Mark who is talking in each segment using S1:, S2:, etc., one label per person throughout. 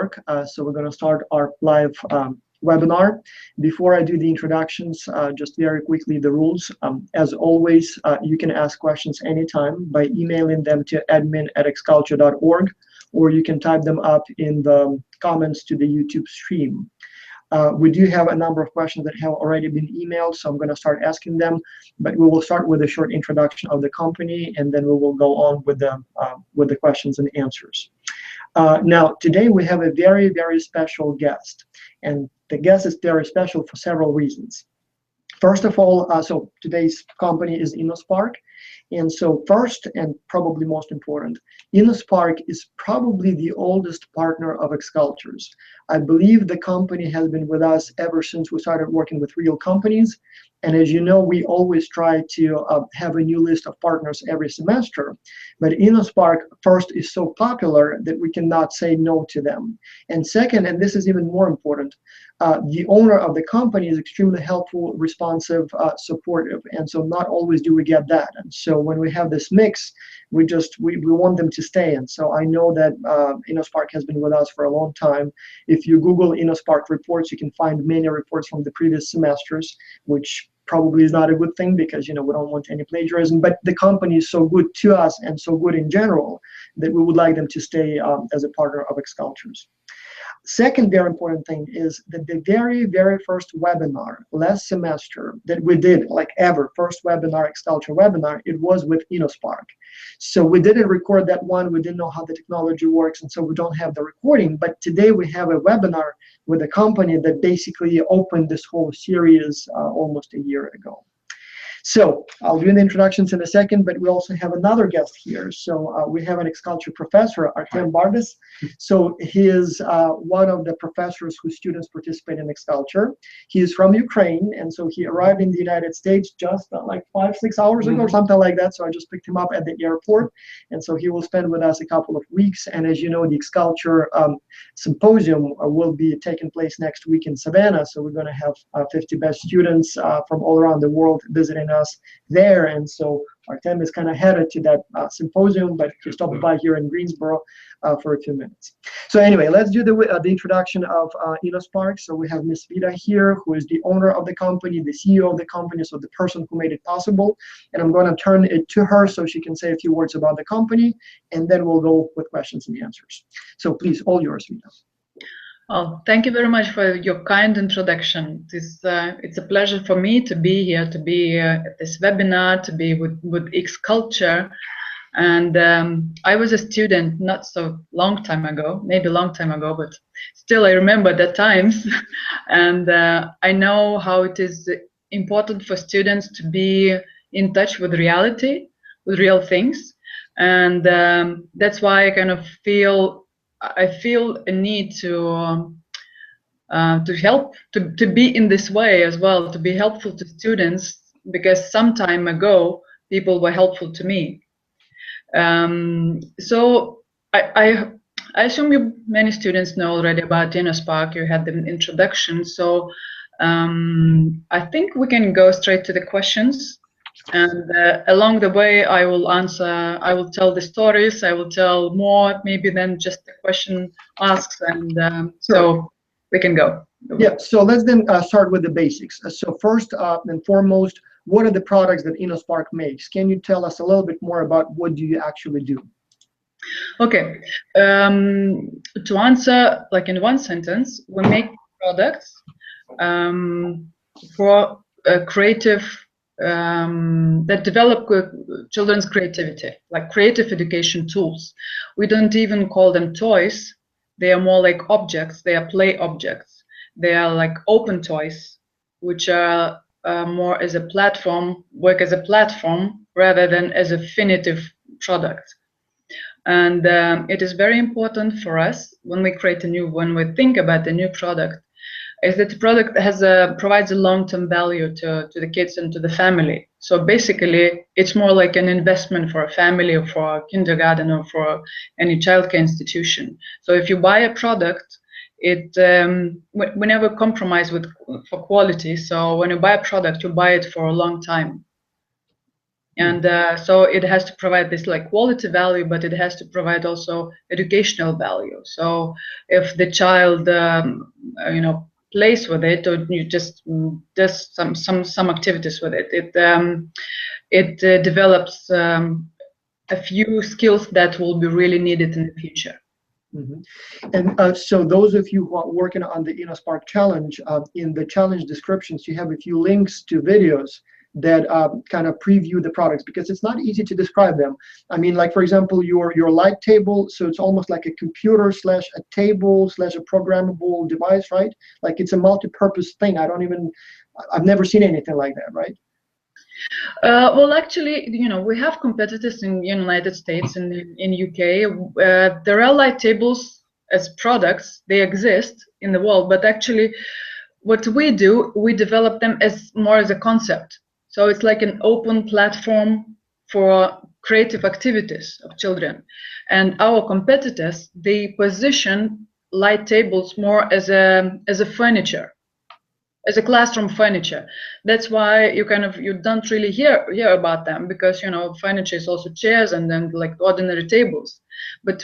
S1: work. So we're going to start our live webinar. Before I do the introductions, just very quickly the rules. As always, you can ask questions anytime by emailing them to admin@xculture.org, or you can type them up in the comments to the YouTube stream. We do have a number of questions that have already been emailed, so I'm going to start asking them. But we will start with a short introduction of the company, and then we will go on with the questions and answers. Now, today we have a very, very special guest, and the guest is very special for several reasons. First of all, so today's company is Innospark. And so first, and probably most important, Innospark is probably the oldest partner of xCulture's. I believe the company has been with us ever since we started working with real companies. And as you know, we always try to have a new list of partners every semester. But Innospark, first, is so popular that we cannot say no to them. And second, and this is even more important, the owner of the company is extremely helpful, responsive, supportive. And so not always do we get that. And so when we have this mix, we want them to stay. And so I know that Innospark has been with us for a long time. If you Google Innospark reports, you can find many reports from the previous semesters, which probably is not a good thing because, you know, we don't want any plagiarism. But the company is so good to us and so good in general that we would like them to stay as a partner of xCulture's. Second very important thing is that the very, very first webinar last semester that we did, like ever, first webinar, xCulture webinar, it was with Innospark. So we didn't record that one. We didn't know how the technology works, and so we don't have the recording. But today we have a webinar with a company that basically opened this whole series almost a year ago. So I'll do the introductions in a second, but we also have another guest here. So we have an xCulture professor, Artem Bardis. So he is one of the professors whose students participate in xCulture. He is from Ukraine, and so he arrived in the United States just like 5-6 hours ago or something like that. So I just picked him up at the airport, and so he will spend with us a couple of weeks. And as you know, the xCulture symposium will be taking place next week in Savannah. So we're going to have 50 best students from all around the world visiting us there, and so Artem is kind of headed to that symposium, but he stopped by here in Greensboro for a few minutes. So anyway, let's do the introduction of Innospark. So we have Miss Vida here, who is the owner of the company, the CEO of the company, so the person who made it possible. And I'm going to turn it to her so she can say a few words about the company, and then we'll go with questions and answers. So please, all yours, Vida.
S2: Oh, thank you very much for your kind introduction. It's a pleasure for me to be here, to be at this webinar, to be with xCulture. And I was a student not so long time ago, maybe a long time ago, but still I remember the times. And I know how it is important for students to be in touch with reality, with real things. And that's why I kind of feel a need to help, to be in this way as well, to be helpful to students, because some time ago people were helpful to me. So I assume many students know already about Innospark. You had the introduction, so I think we can go straight to the questions. And along the way, I will answer, I will tell the stories, I will tell more maybe than just the question asks, and so we can go.
S1: Yeah, so let's then start with the basics. So first and foremost, what are the products that Innospark makes? Can you tell us a little bit more about what do you actually do?
S2: Okay, to answer like in one sentence, we make products for creative that develop children's creativity, like creative education tools. We don't even call them toys. They are more like objects. They are play objects. They are like open toys, which are more as a platform, work as a platform rather than as a definitive product. And it is very important for us when we when we think about a new product, is that the product provides a long-term value to the kids and to the family. So basically, it's more like an investment for a family or for a kindergarten or for any childcare institution. So if you buy a product, we never compromise for quality. So when you buy a product, you buy it for a long time. And so it has to provide this like quality value, but it has to provide also educational value. So if the child, plays with it, or you just does some activities with it, it develops a few skills that will be really needed in the future.
S1: And so those of you who are working on the Innospark challenge, in the challenge descriptions, you have a few links to videos that kind of preview the products, because it's not easy to describe them. I mean, like, for example, your light table, so it's almost like a computer slash a table slash a programmable device, right? Like, it's a multi-purpose thing. I've never seen anything like that, right?
S2: Well, actually, we have competitors in the United States and in UK. There are light tables as products. They exist in the world, but actually, what we do, we develop them as more as a concept. So it's like an open platform for creative activities of children. And our competitors, they position light tables more as a furniture, as a classroom furniture. That's why you don't really hear about them, because furniture is also chairs and then like ordinary tables. But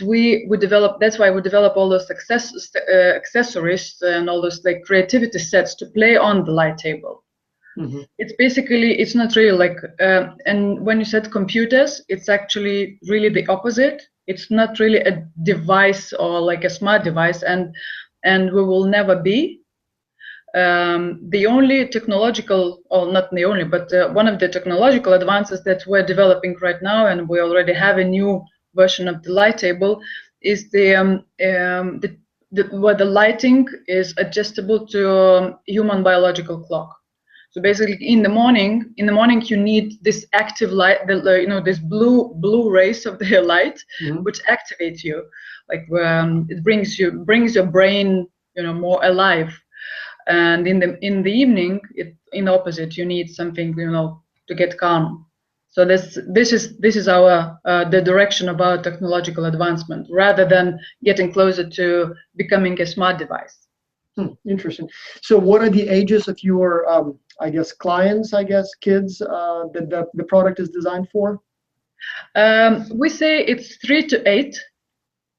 S2: that's why we develop all those accessories and all those like creativity sets to play on the light table. It's not really like and when you said computers, it's actually really the opposite. It's not really a device or like a smart device, and we will never be. The only technological, or not the only, but one of the technological advances that we're developing right now, and we already have a new version of the light table, is where the lighting is adjustable to human biological clock. So basically, in the morning, you need this active light, this blue rays of the light, which activate you, like it brings your brain, more alive. And in the evening, in the opposite, you need something, to get calm. So this is our the direction of our technological advancement, rather than getting closer to becoming a smart device.
S1: Interesting. So what are the ages of your, clients, kids that the product is designed for?
S2: We say it's 3 to 8,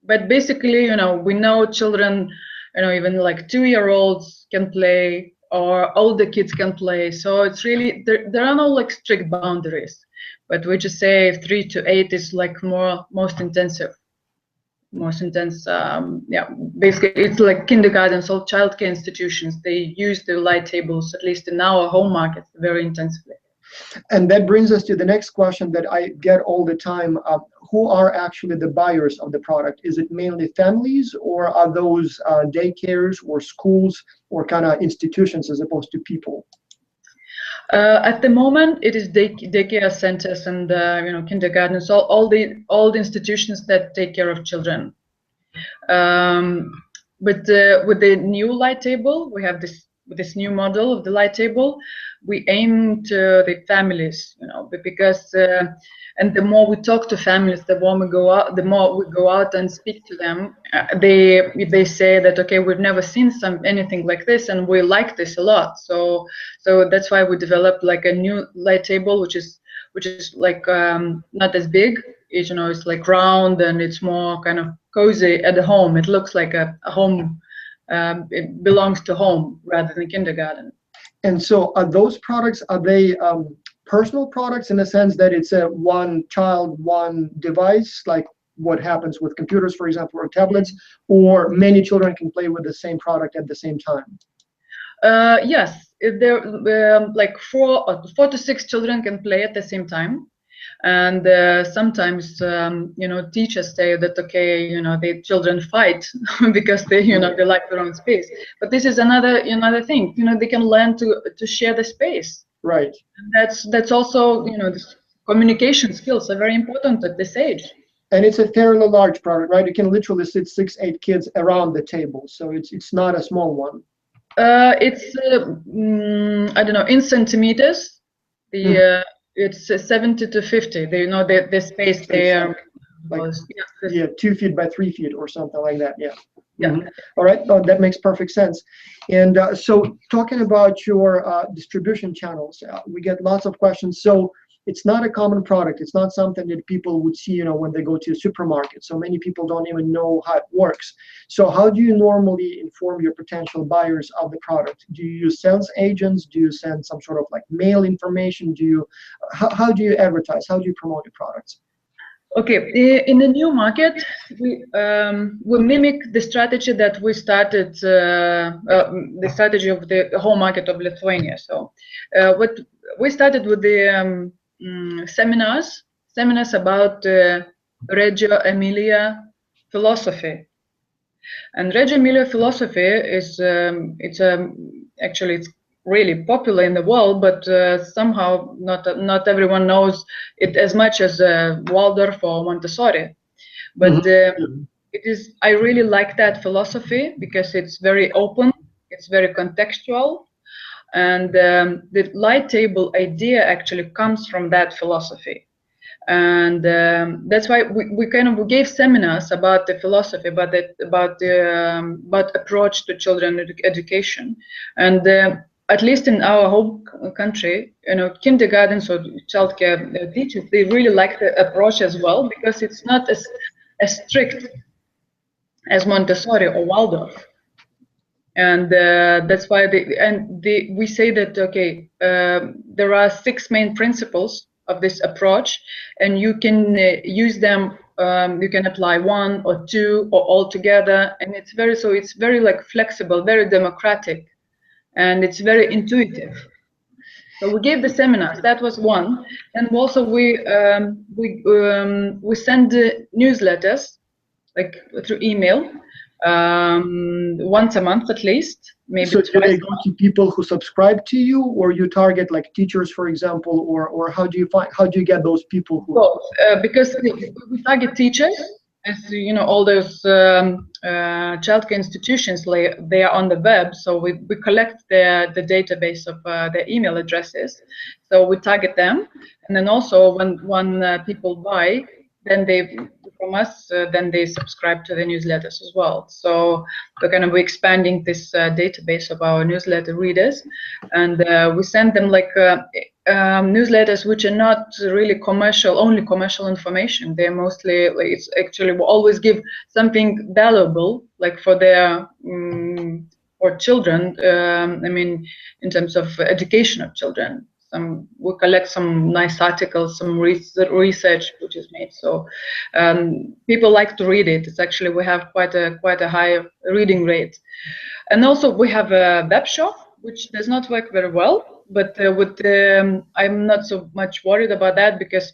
S2: but basically, we know children, even like 2-year-olds can play, or older kids can play. So it's really, there are no like strict boundaries, but we just say 3 to 8 is like most intense. Basically it's like kindergartens or childcare institutions. They use the light tables, at least in our home market, very intensively.
S1: And that brings us to the next question that I get all the time. Who are actually the buyers of the product? Is it mainly families, or are those daycares or schools or kind of institutions as opposed to people?
S2: At the moment, it is daycare centers and kindergartens, all the institutions that take care of children. But with the new light table, we have this new model of the light table. We aim to the families, because and the more we talk to families, the more we go out and speak to them. They say that, okay, we've never seen anything like this, and we like this a lot. So that's why we developed like a new light table, which is like not as big. It's like round, and it's more kind of cozy at home. It looks like a home. It belongs to home rather than kindergarten.
S1: And so are those products, are they personal products in the sense that it's a one child, one device, like what happens with computers, for example, or tablets, or many children can play with the same product at the same time?
S2: Yes, there like 4 to 6 children can play at the same time. And sometimes teachers say that, okay, the children fight because they they like their own space. But this is another thing, they can learn to share the space.
S1: Right.
S2: And that's also this communication skills are very important at this age.
S1: And it's a fairly large product, right? You can literally sit 6-8 kids around the table, so it's not a small one.
S2: It's I don't know, in centimeters. It's 70 to 50. The space there.
S1: Like, 2 feet by 3 feet or something like that. Yeah.
S2: Yeah.
S1: All right. Oh, that makes perfect sense. And so talking about your distribution channels, we get lots of questions. So it's not a common product. It's not something that people would see, when they go to a supermarket. So many people don't even know how it works. So how do you normally inform your potential buyers of the product? Do you use sales agents? Do you send some sort of like mail information? How do you advertise? How do you promote your products?
S2: Okay, in the new market, we mimic the strategy that we started, the strategy of the whole market of Lithuania. So, what we started with the seminars about Reggio Emilia philosophy. And Reggio Emilia philosophy is actually it's really popular in the world, but somehow not everyone knows it as much as Waldorf or Montessori. But it is. I really like that philosophy because it's very open, it's very contextual, and the light table idea actually comes from that philosophy. And that's why we gave seminars about the philosophy, about approach to children education, and at least in our home country, kindergartens or childcare teachers, they really like the approach as well, because it's not as strict as Montessori or Waldorf. And that's why we say that, okay, there are 6 main principles of this approach, and you can use them. You can apply 1 or 2 or all together, and it's very like flexible, very democratic, and it's very intuitive. So we gave the seminars. That was one, and also we send newsletters, like through email, once a month at least, maybe
S1: so
S2: twice.
S1: Do they go to people who subscribe to you, or you target like teachers, for example, or how do you get those people who?
S2: Both, because we target teachers, as you know, all those childcare institutions, they are on the web, so we collect the database of their email addresses, so we target them, and then also when people buy, then they from us, then they subscribe to the newsletters as well. So we're going to be expanding this database of our newsletter readers, and we send them like newsletters which are not really only commercial information. They're mostly it's actually we always give something valuable, like for their or children. I mean, in terms of education of children. We collect some nice articles, some research which is made. So people like to read it. It's actually we have quite a high reading rate, and also we have a web shop which does not work very well. But I'm not so much worried about that, because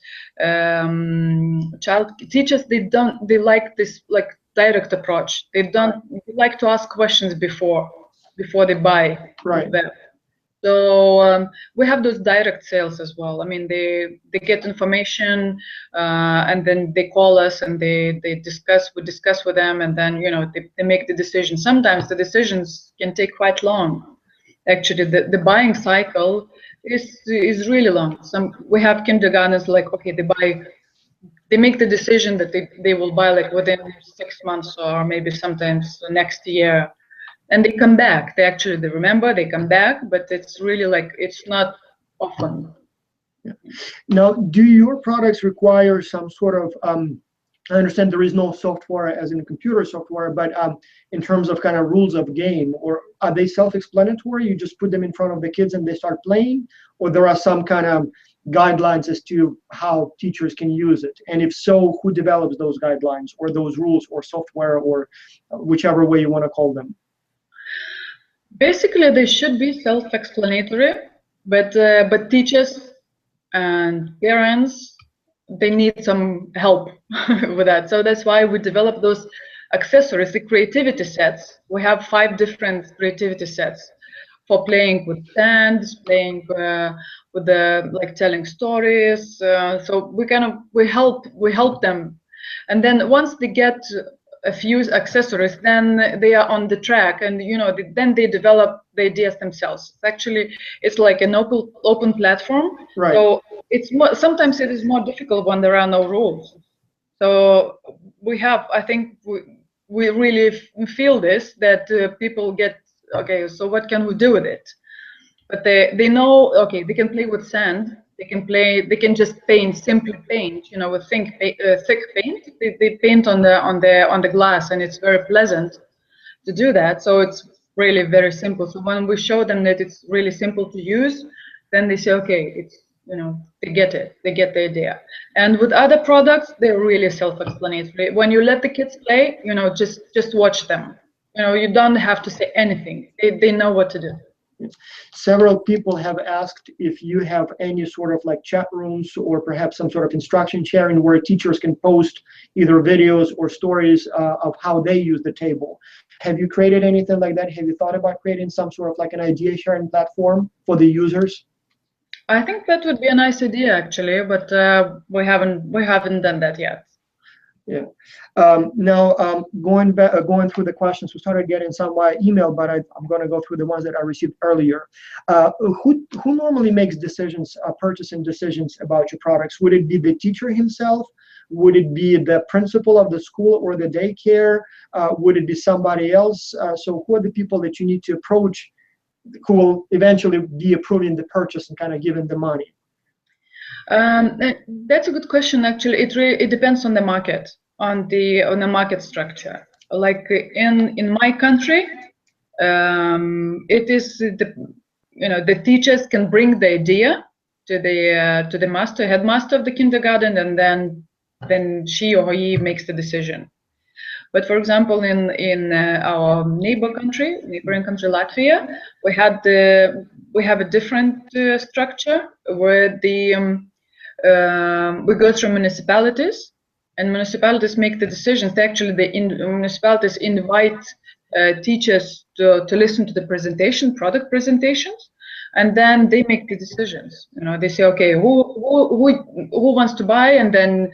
S2: teachers they like this like direct approach. They like to ask questions before they buy.
S1: Right.
S2: So we have those direct sales as well. I mean, they get information, and then they call us and we discuss with them, and then they make the decision. Sometimes the decisions can take quite long. Actually, the buying cycle is really long. We have kindergartens, like, okay, they make the decision that they will buy like within 6 months, or maybe sometimes next year, and they come back. They remember, they come back, but it's really like it's not often.
S1: Yeah. Now, do your products require some sort of I understand there is no software as in computer software, but in terms of kind of rules of game, or are they self-explanatory? You just put them in front of the kids and they start playing, or there are some kind of guidelines as to how teachers can use it? And if so, who develops those guidelines or those rules or software, or whichever way you want to call them?
S2: Basically, they should be self-explanatory, but teachers and parents, they need some help with that. So that's why we develop those accessories, the creativity sets. We have 5 different creativity sets for playing with stands, playing with the like telling stories. So we help them, and then once they get a few accessories, then they are on the track, and then they develop the ideas themselves. It's like an open platform.
S1: Right.
S2: So sometimes it is more difficult when there are no rules. So I think we really feel this, that people get, okay, so what can we do with it? But they know, okay, they can play with sand, They can play. They can just paint, simply paint. You know, with thick paint. They paint on the glass, and it's very pleasant to do that. So it's really very simple. So when we show them that it's really simple to use, then they say, okay, it's, you know, they get it. They get the idea. And with other products, they're really self-explanatory. When you let the kids play, you know, just watch them. You know, you don't have to say anything. They know what to do.
S1: Several people have asked if you have any sort of like chat rooms or perhaps some sort of instruction sharing where teachers can post either videos or stories of how they use the table. Have you created anything like that? Have you thought about creating some sort of like an idea sharing platform for the users?
S2: I think that would be a nice idea, actually, but we haven't done that yet.
S1: Yeah. Now, going through the questions, we started getting some by email, but I'm going to go through the ones that I received earlier. Who normally makes decisions, purchasing decisions about your products? Would it be the teacher himself? Would it be the principal of the school or the daycare? Would it be somebody else? So who are the people that you need to approach who will eventually be approving the purchase and kind of giving the money?
S2: That's a good question. Actually, it depends on the market, on the market structure. Like in my country, it is the teachers can bring the idea to the headmaster of the kindergarten, and then she or he makes the decision. But for example, in our neighboring country, Latvia, we have a different structure where we go through municipalities, and municipalities make the decisions. Actually, the municipalities invite teachers to listen to the product presentations, and then they make the decisions. You know, they say, okay, who wants to buy, and then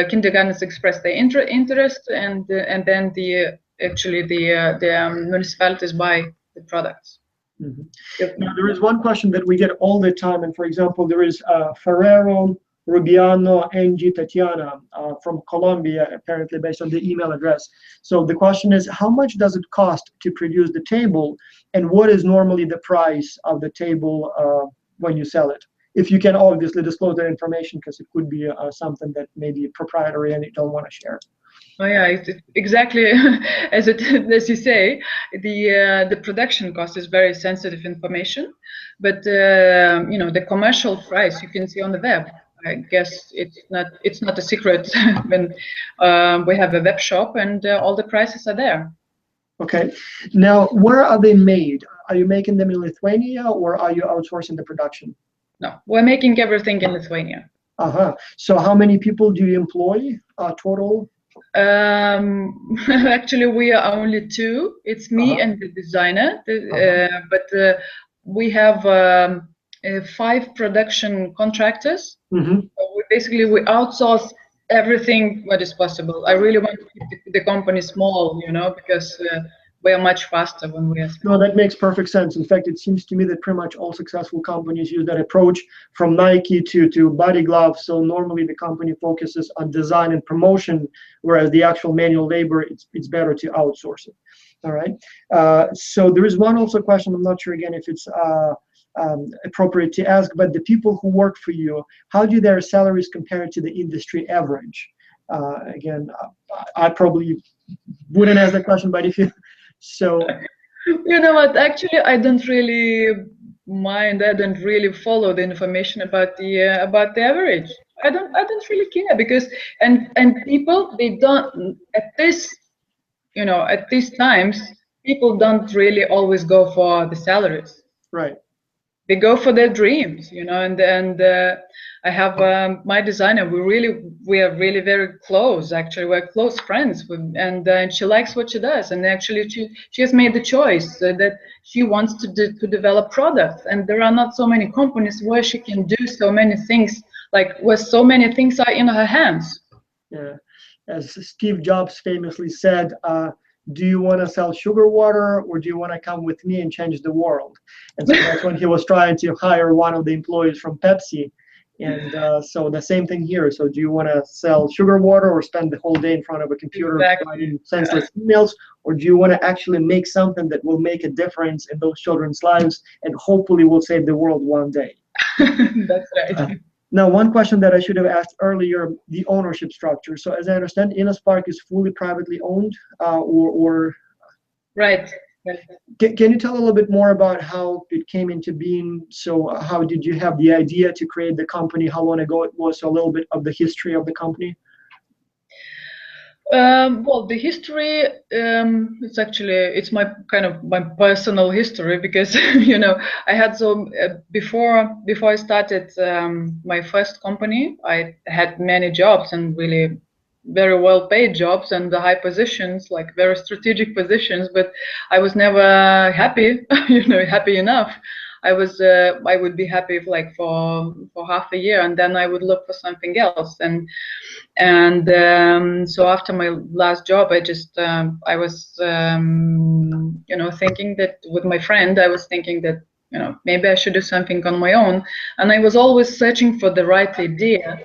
S2: kindergartens express their interest, and then the municipalities buy the products.
S1: Mm-hmm. Yep. Now, there is one question that we get all the time, and for example, there is Ferrero, Rubiano, Angie, Tatiana from Colombia, apparently based on the email address. So the question is, how much does it cost to produce the table, and what is normally the price of the table when you sell it? If you can obviously disclose that information, because it could be something that may be proprietary and you don't want to share.
S2: Oh yeah, it's exactly as you say. The production cost is very sensitive information, but the commercial price you can see on the web. I guess it's not a secret when we have a web shop and all the prices are there.
S1: Okay. Now, where are they made? Are you making them in Lithuania, or are you outsourcing the production?
S2: No, we're making everything in Lithuania.
S1: So how many people do you employ total?
S2: Actually, we are only two. It's me and the designer, but we have 5 production contractors. We outsource everything what is possible. I really want to keep the company small, because we are much faster when we are small.
S1: No, that makes perfect sense. In fact, it seems to me that pretty much all successful companies use that approach, from Nike to Body Gloves. So normally the company focuses on design and promotion, whereas the actual manual labor, it's better to outsource it. All right. So there is one also question. I'm not sure again if it's appropriate to ask, but the people who work for you, how do their salaries compare to the industry average? Again, I probably wouldn't ask that question, but if you, so.
S2: You know what, actually, I don't really mind. I don't really follow the information about the average. I don't really care, because and people, they don't at these times, people don't really always go for the salaries.
S1: Right.
S2: They go for their dreams, and I have my designer. We are really very close. Actually, we're close friends, and she likes what she does. And actually, she has made the choice that she wants to develop products. And there are not so many companies where she can do so many things, like where so many things are in her hands.
S1: Yeah, as Steve Jobs famously said, do you want to sell sugar water, or do you want to come with me and change the world? And so that's when he was trying to hire one of the employees from Pepsi. And so the same thing here. So do you want to sell sugar water, or spend the whole day in front of a computer writing senseless emails, or do you want to actually make something that will make a difference in those children's lives and hopefully will save the world one day?
S2: That's right.
S1: Now, one question that I should have asked earlier, the ownership structure. So as I understand, Innospark is fully privately owned, or
S2: Right.
S1: can you tell a little bit more about how it came into being? So how did you have the idea to create the company? How long ago it was? So a little bit of the history of the company.
S2: Well, the history, it's my kind of my personal history, because I had before I started my first company, I had many jobs, and really very well paid jobs, and the high positions, like very strategic positions, but I was never happy, happy enough. I would be happy for half a year, and then I would look for something else. And so after my last job, I was thinking that with my friend, I was thinking that maybe I should do something on my own, and I was always searching for the right idea,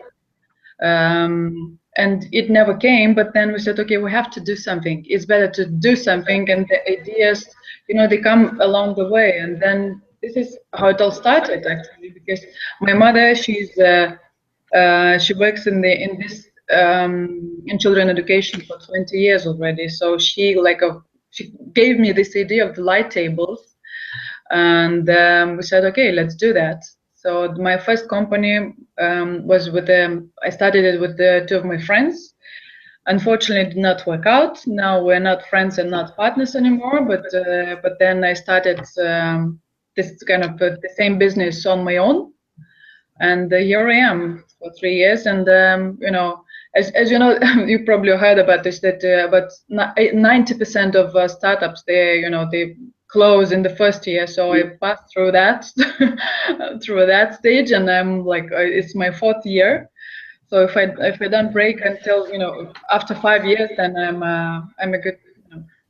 S2: and it never came. But then we said, okay, we have to do something. It's better to do something, and the ideas, they come along the way. And then this is how it all started, actually, because my mother, she works in children education for 20 years already. So she gave me this idea of the light tables, and we said, okay, let's do that. So my first company was I started it with two of my friends. Unfortunately, it did not work out. Now we're not friends and not partners anymore. But then I started this kind of the same business on my own, and here I am for 3 years. And as you know, you probably heard about this, that about 90% of startups, they close in the first year. So I passed through that through that stage, and I'm it's my 4th year. So if I don't break until after 5 years, then I'm a good.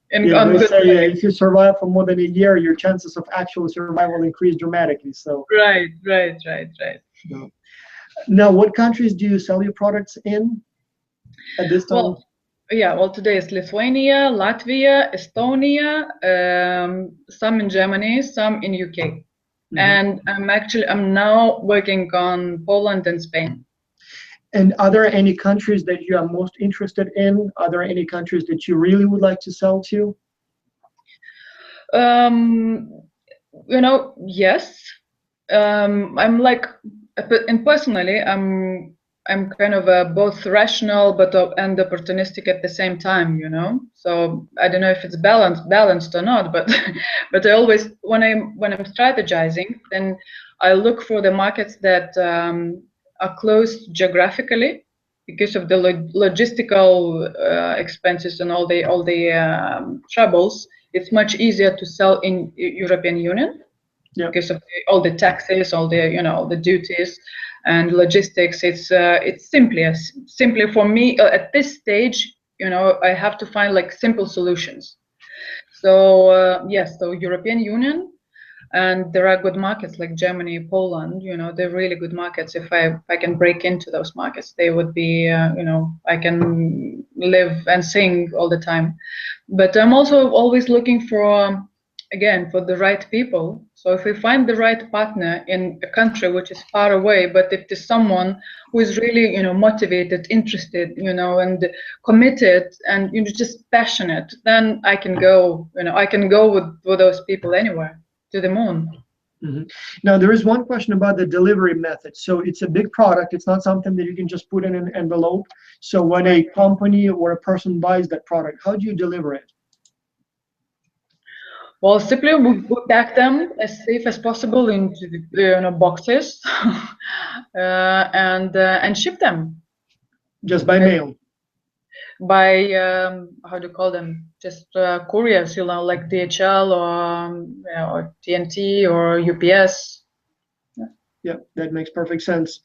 S1: If you survive for more than a year, your chances of actual survival increase dramatically. So
S2: right.
S1: No. Now, what countries do you sell your products in at this time?
S2: Well, today is Lithuania, Latvia, Estonia, some in Germany, some in UK. Mm-hmm. And I'm now working on Poland and Spain.
S1: And are there any countries that you are most interested in? Are there any countries that you really would like to sell to?
S2: Yes. And personally, I'm kind of both rational and opportunistic at the same time, So I don't know if it's balanced or not, but but I always, when I'm strategizing, then I look for the markets that are close geographically, because of the logistical expenses and all the troubles. It's much easier to sell in European Union. Yeah. Because of all the taxes, all the duties and logistics. It's simply for me at this stage. I have to find simple solutions. So yes, so European Union, and there are good markets like Germany, Poland. They're really good markets. If I can break into those markets, they would be I can live and sing all the time. But I'm also always looking for, again, for the right people. So if we find the right partner in a country which is far away, but if there's someone who is really, motivated, interested, and committed, and just passionate, then I can go, with those people anywhere, to the moon.
S1: Mm-hmm. Now, there is one question about the delivery method. So it's a big product. It's not something that you can just put in an envelope. So when a company or a person buys that product, how do you deliver it?
S2: Well, simply we pack them as safe as possible into the boxes and ship them.
S1: Just by mail?
S2: By how do you call them? Just couriers, like DHL or TNT or UPS.
S1: Yeah, that makes perfect sense.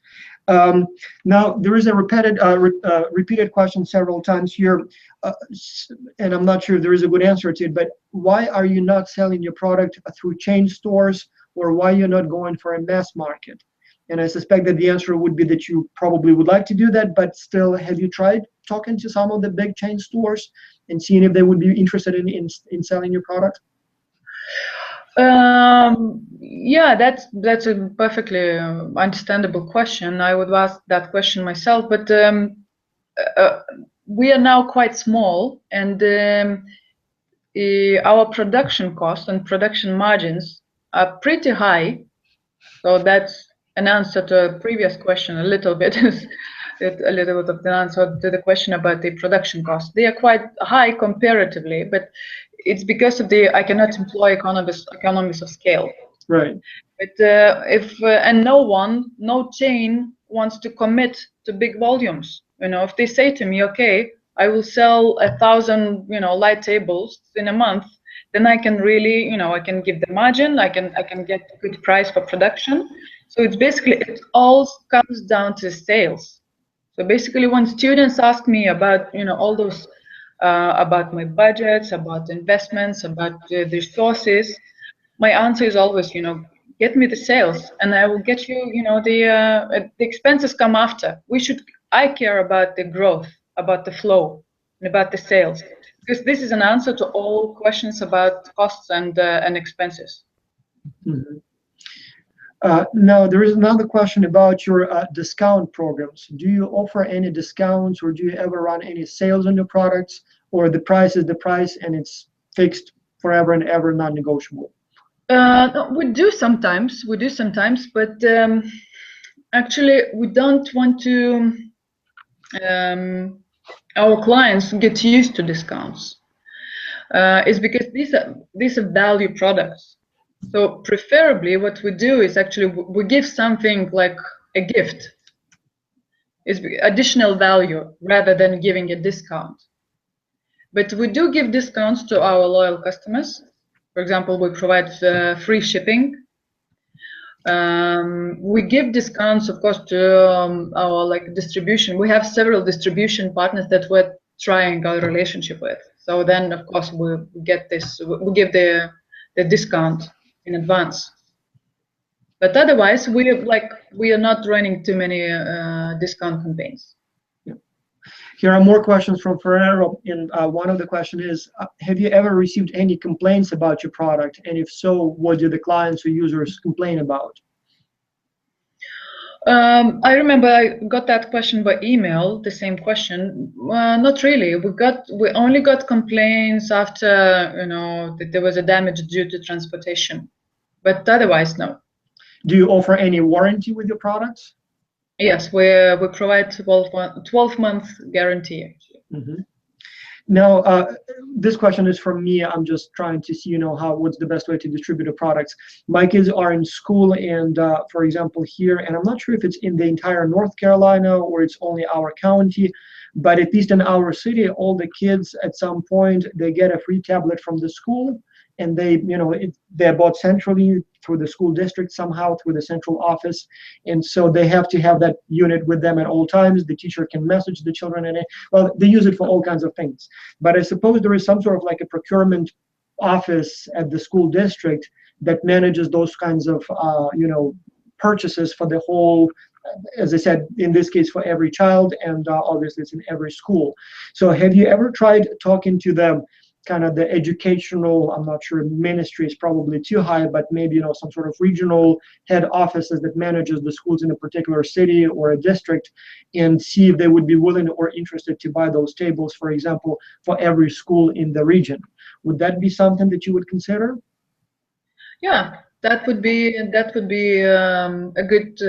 S1: Now, there is a repeated question several times here, and I'm not sure if there is a good answer to it, but why are you not selling your product through chain stores, or why you're not going for a mass market? And I suspect that the answer would be that you probably would like to do that, but still, have you tried talking to some of the big chain stores and seeing if they would be interested in selling your product?
S2: Yeah, that's a perfectly understandable question. I would ask that question myself, but uh, we are now quite small, and our production costs and production margins are pretty high. So that's an answer to a previous question, a little bit, a little bit of the answer to the question about the production costs. They are quite high comparatively, but it's because of I cannot employ economies of scale.
S1: Right.
S2: But and no chain wants to commit to big volumes. If they say to me, okay, I will sell 1,000, light tables in a month, then I can really, I can give the margin, I can get a good price for production. So it's basically, it all comes down to sales. So basically, when students ask me about, all those, about my budgets, about investments, about the resources, my answer is always, get me the sales, and I will get you, the expenses come after. I care about the growth, about the flow, and about the sales, because this is an answer to all questions about costs and expenses.
S1: Mm-hmm. Now, there is another question about your discount programs. Do you offer any discounts, or do you ever run any sales on your products, or the price is the price and it's fixed forever and ever, non-negotiable?
S2: We do sometimes, but actually we don't want to our clients get used to discounts. It's because these are value products. So preferably what we do is actually we give something like a gift. It's additional value rather than giving a discount. But we do give discounts to our loyal customers. For example, we provide free shipping. We give discounts, of course, to our distribution. We have several distribution partners that we're trying our relationship with. So then, of course, we get this. We give the discount in advance. But otherwise, we are not running too many discount campaigns.
S1: Here are more questions from Ferrero, and one of the questions is, have you ever received any complaints about your product? And if so, what do the clients or users complain about?
S2: I remember I got that question by email, the same question. Not really. We only got complaints after, that there was a damage due to transportation, but otherwise, no.
S1: Do you offer any warranty with your products?
S2: Yes, we provide 12-month guarantee.
S1: Mm-hmm. Now, this question is from me. I'm just trying to see, what's the best way to distribute the products. My kids are in school, and for example, here, and I'm not sure if it's in the entire North Carolina or it's only our county, but at least in our city, all the kids at some point, they get a free tablet from the school, and they're bought centrally through the school district somehow, through the central office, and so they have to have that unit with them at all times. The teacher can message the children in it. Well, they use it for all kinds of things, but I suppose there is some sort of a procurement office at the school district that manages those kinds of purchases for the whole, as I said, in this case for every child, and obviously it's in every school. So have you ever tried talking to them, kind of the educational, I'm not sure, ministry is probably too high, but maybe some sort of regional head offices that manages the schools in a particular city or a district, and see if they would be willing or interested to buy those tables, for example, for every school in the region? Would that be something that you would consider?
S2: Yeah, that would be a good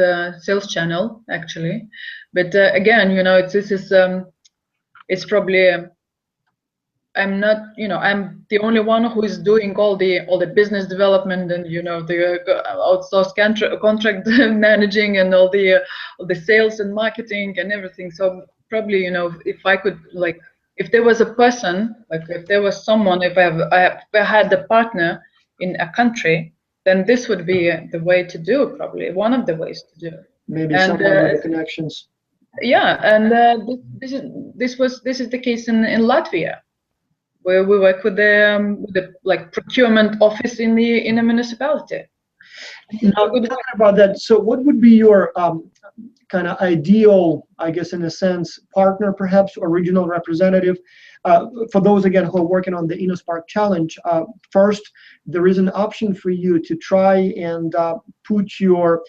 S2: sales channel, actually. But again, it's probably I'm not, I'm the only one who is doing all the business development and the outsourced contract managing and all the sales and marketing and everything. So probably, if I could, if there was a person, if there was someone, if I had a partner in a country, then this would be the way to do it, probably one of the ways to do it.
S1: Maybe someone with the connections.
S2: Yeah, and this is the case in Latvia, where we work with the procurement office in the municipality.
S1: Now, talking about that, so what would be your kind of ideal, I guess, in a sense, partner, perhaps, or regional representative? For those, again, who are working on the Innospark Challenge, first, there is an option for you to try and put your,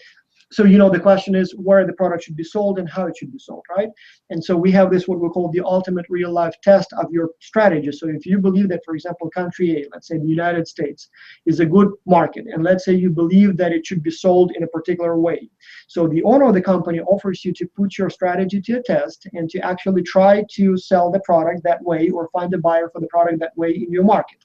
S1: so the question is where the product should be sold and how it should be sold, right? And so we have this, what we call the ultimate real life test of your strategy. So if you believe that, for example, country A, let's say the United States, is a good market, and let's say you believe that it should be sold in a particular way. So the owner of the company offers you to put your strategy to a test and to actually try to sell the product that way or find a buyer for the product that way in your market.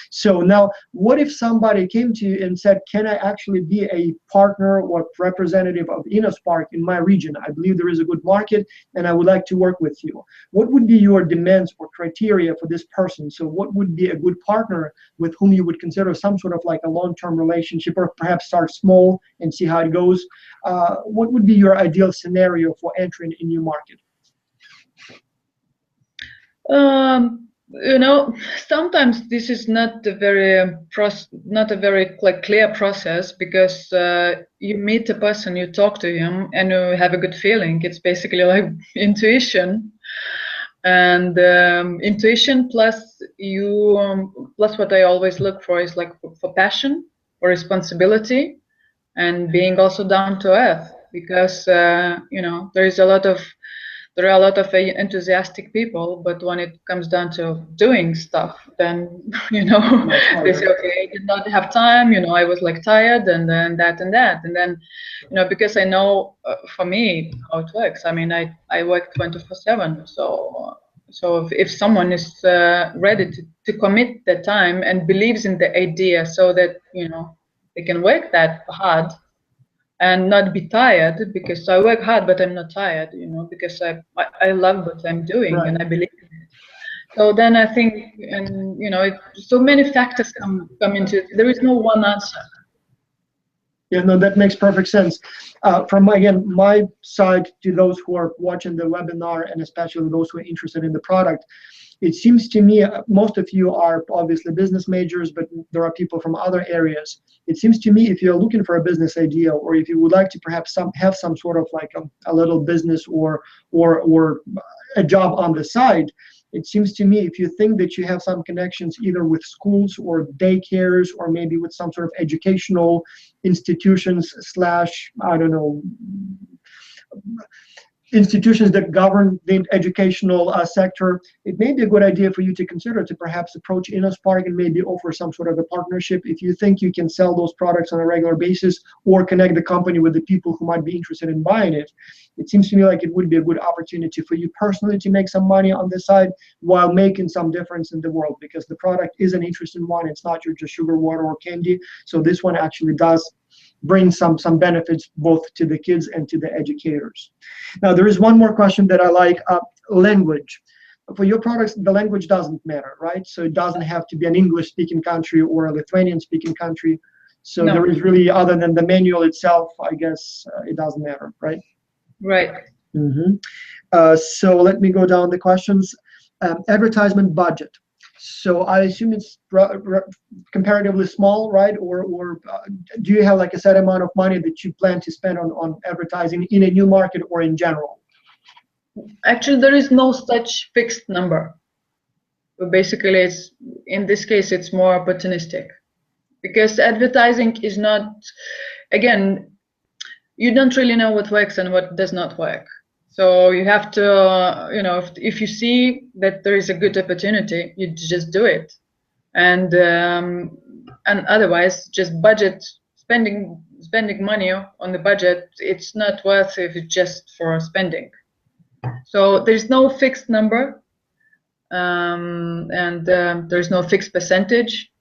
S1: So now, what if somebody came to you and said, can I actually be a partner or representative of Innospark in my region? I believe there is a good market and I would like to work with you. What would be your demands or criteria for this person? So what would be a good partner with whom you would consider some sort of like a long-term relationship, or perhaps start small and see how it goes? What would be your ideal scenario for entering a new market?
S2: Sometimes this is not a very clear process, because you meet a person, you talk to him, and you have a good feeling. It's basically like intuition, and intuition plus what I always look for is like for passion or responsibility, and being also down to earth, because there are a lot of enthusiastic people, but when it comes down to doing stuff, then they say, okay, I did not have time, I was like tired, and then that, and then because I know for me how it works. I mean, I work 24/7, so if someone is ready to commit the time and believes in the idea, so that they can work that hard and not be tired, because I work hard, but I'm not tired, because I love what I'm doing, right, and I believe in it. So then I think, and so many factors come into it. There is no one answer.
S1: Yeah, no, that makes perfect sense. From again my side, to those who are watching the webinar, and especially those who are interested in the product, it seems to me most of you are obviously business majors, but there are people from other areas. It seems to me, if you're looking for a business idea, or if you would like to perhaps have some sort of like a little business or a job on the side, it seems to me, if you think that you have some connections either with schools or daycares, or maybe with some sort of educational institutions slash, I don't know, institutions that govern the educational sector, it may be a good idea for you to consider to perhaps approach Innospark and maybe offer some sort of a partnership if you think you can sell those products on a regular basis, or connect the company with the people who might be interested in buying it. It seems to me like it would be a good opportunity for you personally to make some money on this side while making some difference in the world, because the product is an interesting one. It's not just sugar, water, or candy. So this one actually does bring some benefits both to the kids and to the educators. Now, there is one more question that I like, language. For your products, the language doesn't matter, right? So it doesn't have to be an English-speaking country or a Lithuanian-speaking country. So no, there is really, other than the manual itself, I guess it doesn't matter, right?
S2: Right.
S1: Mm-hmm. So let me go down the questions. Advertisement budget. So I assume it's comparatively small, right? Or do you have like a set amount of money that you plan to spend on advertising in a new market or in general?
S2: Actually, there is no such fixed number. But basically, in this case, it's more opportunistic, because advertising is not, again, you don't really know what works and what does not work. So you have to, if you see that there is a good opportunity, you just do it, and otherwise just budget spending money on the budget. It's not worth it if it's just for spending. So there's no fixed number, and there's no fixed percentage.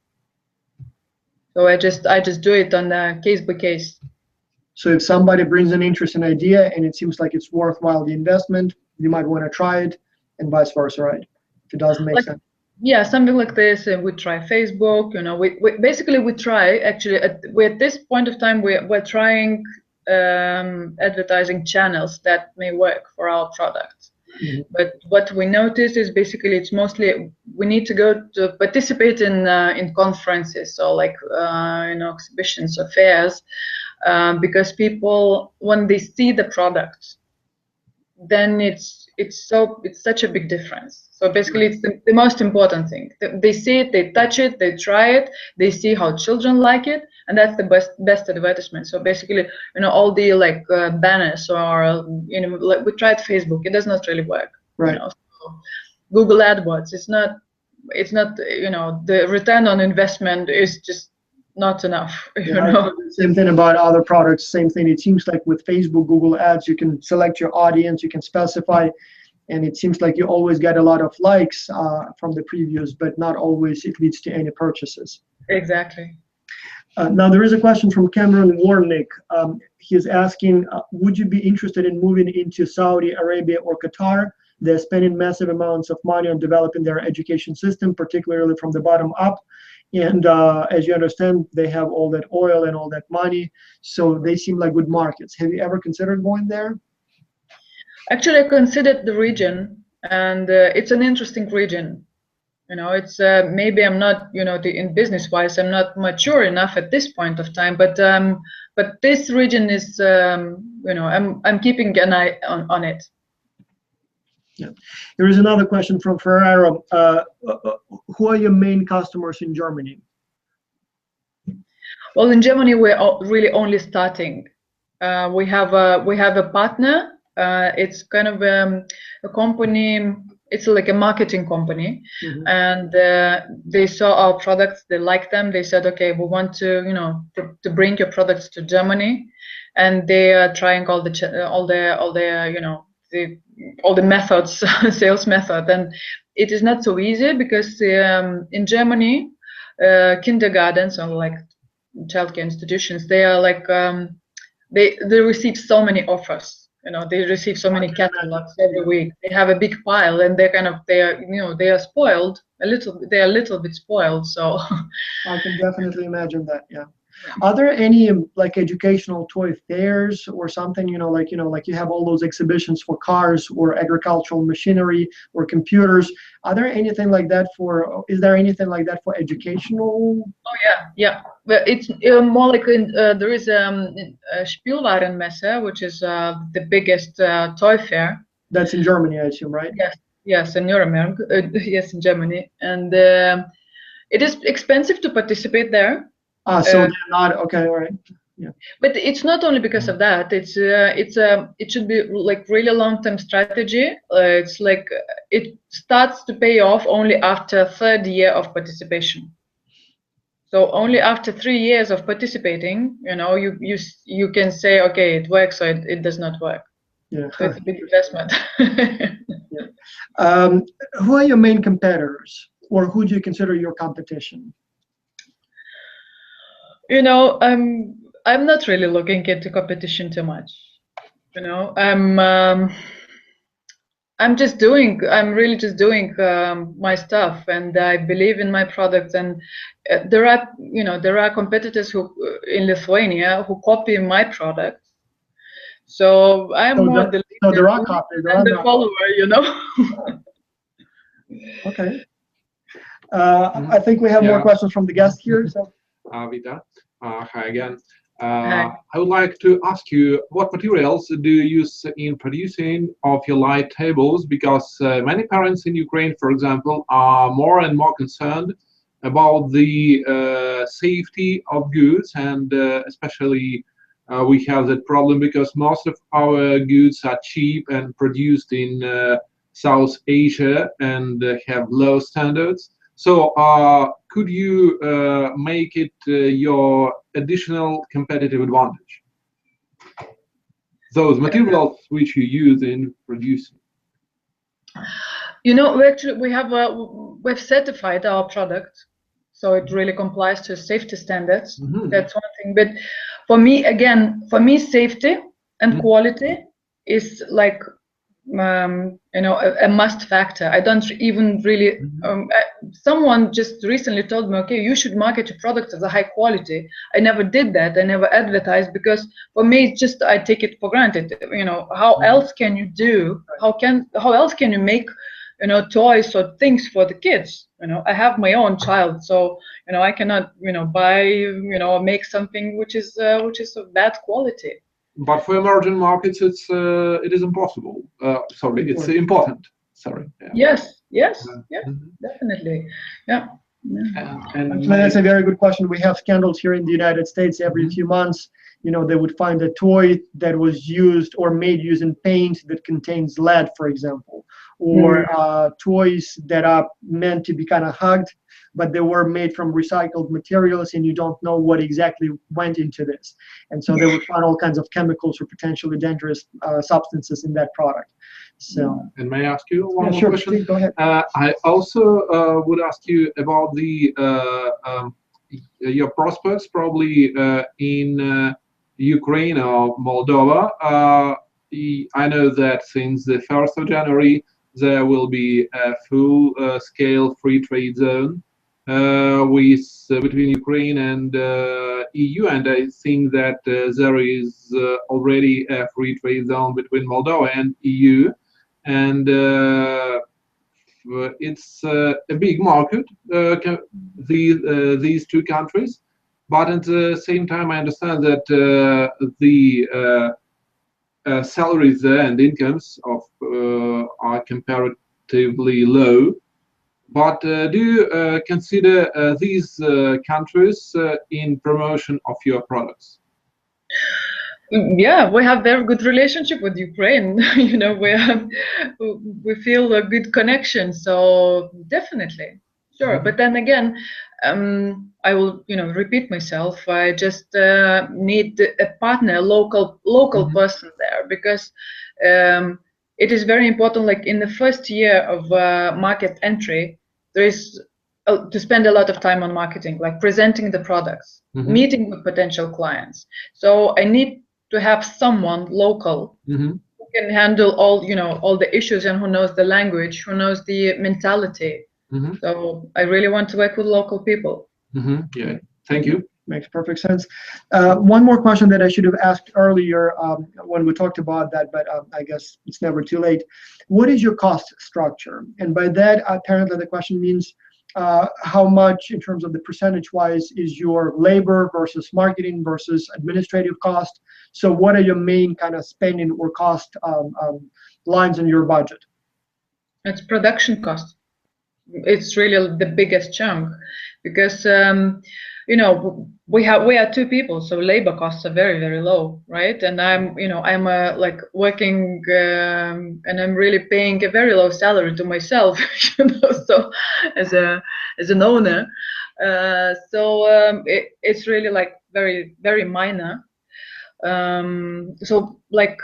S2: So I just do it on a case by case.
S1: So if somebody brings an interesting idea and it seems like it's worthwhile the investment, you might want to try it, and vice versa, right? If it doesn't make sense.
S2: Yeah, something like this. We try Facebook. We try, actually. At this point of time, we're trying advertising channels that may work for our product. But what we notice is basically it's mostly we need to go to participate in conferences or like exhibitions or fairs, because people, when they see the product, then it's such a big difference. So basically it's the most important thing. They see it, they touch it, they try it, they see how children like it, and that's the best advertisement. So basically, all the like banners or like we tried Facebook, it does not really work.
S1: Right.
S2: So Google AdWords, it's not the return on investment is just not enough.
S1: Same thing about other products. Same thing. It seems like with Facebook, Google Ads, you can select your audience, you can specify, and it seems like you always get a lot of likes from the previews, but not always it leads to any purchases.
S2: Exactly.
S1: Now there is a question from Cameron Warnick. He's asking, would you be interested in moving into Saudi Arabia or Qatar? They're spending massive amounts of money on developing their education system, particularly from the bottom up. And as you understand, they have all that oil and all that money, so they seem like good markets. Have you ever considered going there?
S2: Actually, I considered the region, and it's an interesting region. It's maybe I'm not, in business-wise, I'm not mature enough at this point of time. But this region is, I'm keeping an eye on it.
S1: Yeah. There is another question from Ferraro. Who are your main customers in Germany?
S2: Well, in Germany, we're really only starting. We have a partner. It's kind of a company. It's like a marketing company, and they saw our products. They liked them. They said, "Okay, we want to, to bring your products to Germany," and they are trying all the methods, sales method, and it is not so easy because in Germany, kindergartens or like childcare institutions, they are like they receive so many offers. They receive so many catalogs every week. They have a big pile, and they are spoiled a little. They are a little bit spoiled. So
S1: I can definitely imagine that. Yeah. Are there any like educational toy fairs or something? Like you have all those exhibitions for cars or agricultural machinery or computers. Are there anything like that for? Is there anything like that for educational?
S2: Oh yeah. Well, it's more like there is a Spielwarenmesse, which is the biggest toy fair.
S1: That's in Germany, I assume, right?
S2: Yes, in Nuremberg. Yes, in Germany, and it is expensive to participate there.
S1: So they're not okay, all right. Yeah.
S2: But it's not only because of that. It should be like really long-term strategy. It's like it starts to pay off only after third year of participation. So only after 3 years of participating, you can say, okay, it works or it does not work.
S1: Yeah.
S2: So it's a big investment.
S1: Yeah. Who are your main competitors, or who do you consider your competition?
S2: I'm not really looking into competition too much. I'm really just doing my stuff, and I believe in my products. And there are competitors who in Lithuania who copy my products. So I'm more the leader
S1: there are copies,
S2: than the follower.
S1: Okay. I think we have more questions from the guest here. So.
S3: Vita, hi again.
S2: Hi.
S3: I would like to ask you, what materials do you use in producing of your light tables? Because many parents in Ukraine, for example, are more and more concerned about the safety of goods, and especially we have that problem because most of our goods are cheap and produced in South Asia and have low standards. So could you make it your additional competitive advantage? Those materials which you use in producing.
S2: We've certified our product, so it really complies to safety standards. That's one thing. But for me, safety and quality is like a must factor. I don't even really. Someone just recently told me, okay, you should market your product as a high quality. I never did that. I never advertised, because for me, it's just I take it for granted. How else can you do? How else can you make toys or things for the kids? I have my own child, so I cannot buy or make something which is of bad quality.
S3: But for emerging markets, it is impossible. Sorry, it's important. Sorry.
S2: Yeah. Yes, definitely. Yeah.
S1: Actually, that's a very good question. We have scandals here in the United States every few months. They would find a toy that was used or made using paint that contains lead, for example, or toys that are meant to be kind of hugged, but they were made from recycled materials, and you don't know what exactly went into this. And so they would find all kinds of chemicals or potentially dangerous substances in that product. So,
S3: and may I ask you one more question?
S1: Please, go ahead.
S3: I also would ask you about your prospects, probably in Ukraine or Moldova. I know that since the 1st of January, there will be a full-scale free trade zone between Ukraine and EU, and I think that there is already a free trade zone between Moldova and EU, and it's a big market, these two countries. But at the same time, I understand that the salaries there and incomes are comparatively low. But do you consider these countries in promotion of your products?
S2: Yeah, we have very good relationship with Ukraine. We feel a good connection. So definitely, sure. But then again, I will repeat myself. I just need a partner, a local person there, because it is very important. Like in the first year of market entry, there is to spend a lot of time on marketing, like presenting the products, meeting with potential clients. So I need to have someone local who can handle all the issues, and who knows the language, who knows the mentality. So I really want to work with local people.
S3: Yeah, thank you.
S1: Makes perfect sense. One more question that I should have asked earlier when we talked about that, but I guess it's never too late. What is your cost structure? And by that, apparently the question means how much, in terms of the percentage-wise, is your labor versus marketing versus administrative cost? So what are your main kind of spending or cost lines in your budget?
S2: It's production cost. It's really the biggest chunk, because we are two people, so labor costs are very, very low, right? And I'm like working, and I'm really paying a very low salary to myself, so as an owner, it's really like very, very minor. So like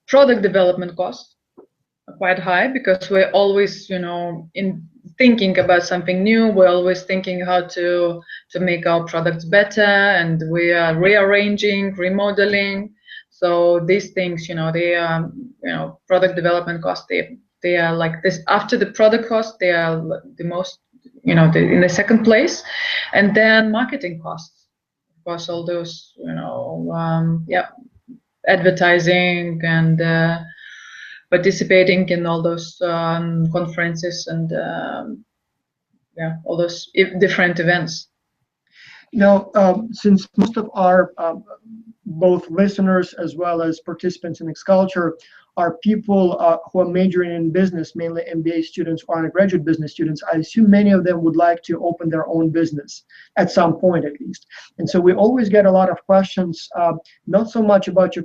S2: product development costs are quite high, because we're always in thinking about something new. We're always thinking how to make our products better, and we are rearranging, remodeling. So these things, they are, product development costs. They are like this. After the product cost, they are the most, in the second place, and then marketing costs. Of course, all those, advertising and participating in all those conferences and all those different events.
S1: Now, since most of our both listeners as well as participants in X-Culture are people who are majoring in business, mainly MBA students or undergraduate business students, I assume many of them would like to open their own business at some point, at least. And so we always get a lot of questions, not so much about your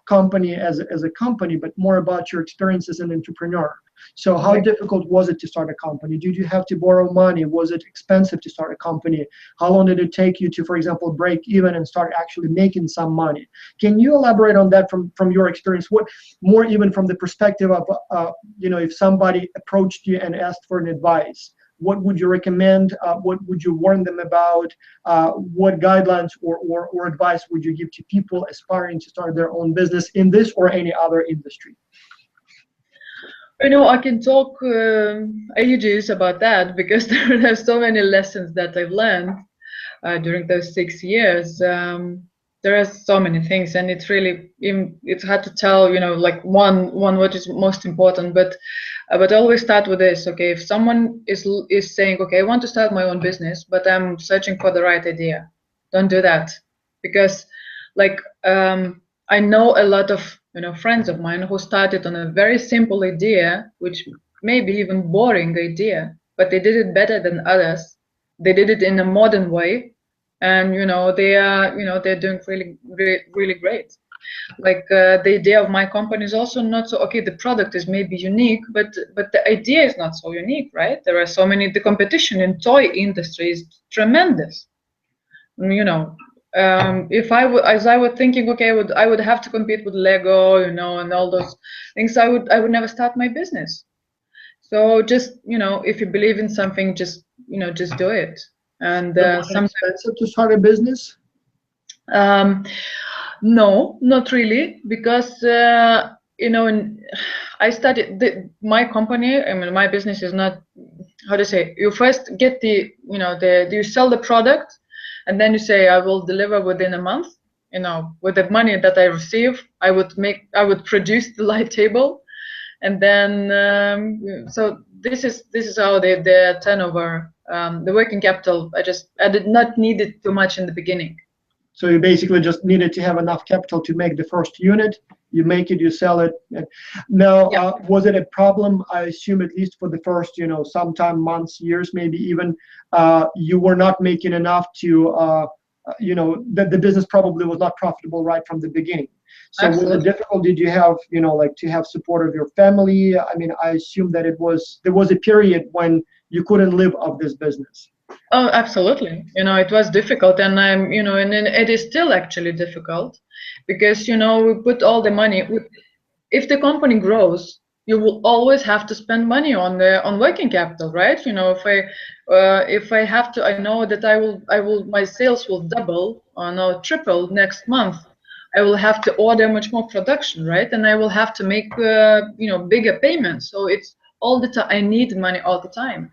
S1: company as a company, but more about your experience as an entrepreneur. So how difficult was it to start a company? Did you have to borrow money? Was it expensive to start a company? How long did it take you to, for example, break even and start actually making some money? Can you elaborate on that from your experience? What more, even from the perspective of, if somebody approached you and asked for an advice, what would you recommend? What would you warn them about? What guidelines or advice would you give to people aspiring to start their own business in this or any other industry?
S2: You know, I can talk ages about that because there are so many lessons that I've learned during those 6 years. There are so many things, and it's really it's hard to tell, you know, like one what is most important. But always start with this. Okay, if someone is saying, okay, I want to start my own business, but I'm searching for the right idea, don't do that, because like I know a lot of, you know, friends of mine who started on a very simple idea, which may be even boring idea, but they did it better than others. They did it in a modern way, and you know they're doing really great. Like the idea of my company is also not so okay. The product is maybe unique, but the idea is not so unique, right? There are so many. The competition in toy industry is tremendous. You know, if I would, as I was thinking, okay, I would have to compete with Lego, you know, and all those things. I would never start my business. So just, you know, if you believe in something, just, you know, just do it. And
S1: Was it expensive to start a business?
S2: No, not really, because you know, I started my company. I mean, my business is not, how to say. You first get the, you know, you sell the product, and then you say, I will deliver within a month. You know, with the money that I receive, I would produce the light table, and then so this is how the turnover, the working capital. I did not need it too much in the beginning.
S1: So you basically just needed to have enough capital to make the first unit. You make it, you sell it. Now,
S2: Yeah.
S1: Was it a problem? I assume at least for the first, you know, sometime months, years, maybe even, you were not making enough to, you know, the business probably was not profitable right from the beginning. So
S2: Absolutely.
S1: was it difficult? Did you have, you know, like to have support of your family? I mean, I assume that there was a period when you couldn't live off this business.
S2: Oh, absolutely. You know, it was difficult, and you know, and it is still actually difficult because, you know, we put all the money. If the company grows, you will always have to spend money on working capital, right? You know, if I have to, I know that my sales will double or no triple next month. I will have to order much more production, right? And I will have to make you know, bigger payments. So it's all the time. I need money all the time.